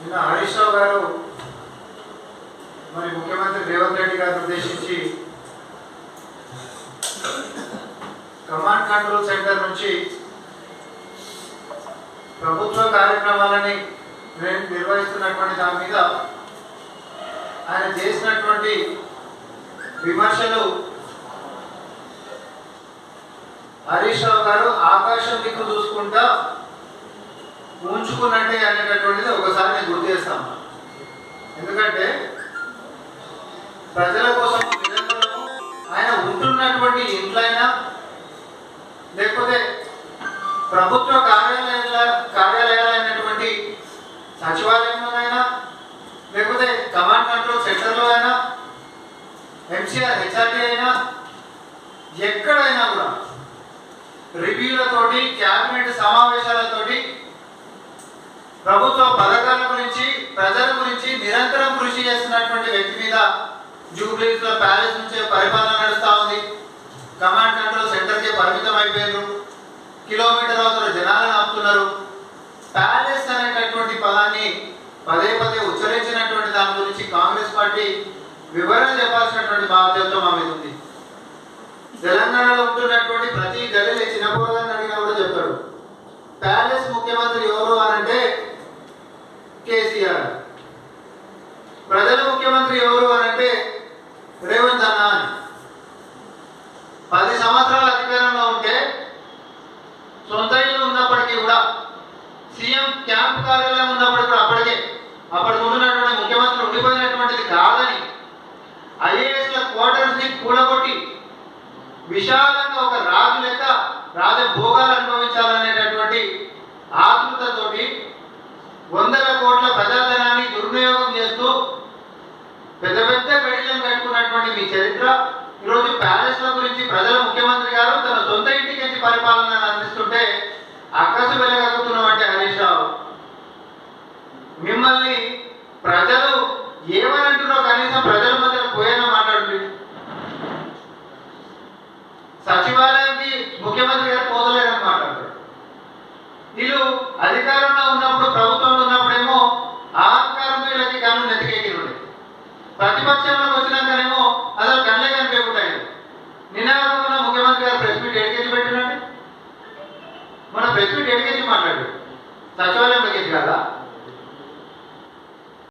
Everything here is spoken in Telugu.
నిన్న హరీష్ రావు గారు మరి ముఖ్యమంత్రి రేవంత్ రెడ్డి గారిని ఉద్దేశించి కమాండ్ కంట్రోల్ సెంటర్ నుంచి ప్రభుత్వ కార్యక్రమాలని నిర్వహిస్తున్నటువంటి దాని మీద ఆయన చేసినటువంటి విమర్శలు హరీష్ రావు గారు ఆకాశం దిక్కు చూసుకుంటా ఉంచుకున్నట్టే అనేటటువంటిది ఒకసారి నేను గుర్తు చేస్తాను. ఎందుకంటే ప్రజల కోసం నిరంతరము ఆయన ఉంటున్నటువంటి ఇంట్లైనా లేకపోతే ప్రభుత్వ కార్యాలయాలైనటువంటి సచివాలయంలోనైనా లేకపోతే కమాండ్ కంట్రోల్ సెంటర్లో అయినా ఎంసీఆర్ హెచ్ఆర్టీ అయినా ఎక్కడైనా కూడా రివ్యూలతోటి క్యాబినెట్ సమావేశాలతోటి ప్రభుత్వ పథకాల గురించి ప్రజల గురించి నిరంతరం కృషి చేస్తున్నటువంటి వ్యక్తి మీద జూబ్లీస్ లో ప్యాలెస్ నుంచే పరిపాలన నడుస్తూ ఉంది. కమాండ్ కంట్రోల్ సెంటర్కే పరిమితం అయిపోయారు. కిలోమీటర్ అవతల జనాలను ఆపుతున్నారు. ప్యాలెస్ అనేటటువంటి పదాన్ని పదే పదే ఉచ్చరించినటువంటి దాని గురించి కాంగ్రెస్ పార్టీ వివరణ చెప్పాల్సినటువంటి బాధ్యత మా మీద ఉంది. తెలంగాణలో ఉంటున్నటువంటి ప్రతి గదిలో చిన్నపోరగాన్ని అడిగినా కూడా చెప్తాడు, ప్యాలెస్ ముఖ్యమంత్రి ఎవరు అనంటే కేసీఆర్, ప్రజల ముఖ్యమంత్రి ఎవరు అనంటే రేవంత్ అన్న అని. 10 సంవత్సరాల అధికారంలో ఉంటే సొంత ఇల్లు ఉన్నప్పటికీ కూడా సీఎం క్యాంప్ కార్యాలయం ఉన్నప్పటికీ కూడా అప్పటికి ఉంటున్నటువంటి ముఖ్యమంత్రి ఉండిపోయినటువంటిది కాదని ఐఏఎస్ల క్వార్టర్స్ ని కూలగొట్టి విశాలంగా ఒక రాజు లెక్క రాజభోగాలు అనుభవించాలనేటటువంటి ఆతృతతోటి వందల కోట్ల ప్రజాధనాన్ని దుర్వినియోగం చేస్తూ పెద్ద పెద్ద గడిలను కట్టుకున్నటువంటి మీ చరిత్ర ఈరోజు ప్యాలెస్ల గురించి ప్రజల ముఖ్యమంత్రి గారు తన సొంత ఇంటికి నుంచి పరిపాలన అందిస్తుంటే అక్కసు వెలగక్కుతున్నటువంటి హరీష్ రావు, మిమ్మల్ని ప్రజలు ఏమనంటున్నారో కనీసం ప్రజల మధ్యలో పోయేనా మాట్లాడుతుంది. సచివాలయానికి ముఖ్యమంత్రి గారు పోదలేరని మాట్లాడతారు. వీళ్ళు అధికారంలో ఉన్నప్పుడు ప్రభుత్వంలో ఉన్నప్పుడేమో అహంకారం వీళ్ళకి కన్ను నెత్తికెక్కినుండే, ప్రతిపక్షంలోకి వచ్చినాకనేమో అసలు కళ్ళే కనిపించుకుంటాయి. నినాదం ముఖ్యమంత్రి గారు ప్రెస్ మీట్ ఎడికేసి పెట్టినండి, మన ప్రెస్ మీట్ ఎడికేసి మాట్లాడారు, సచివాలయంలోకి కాదా?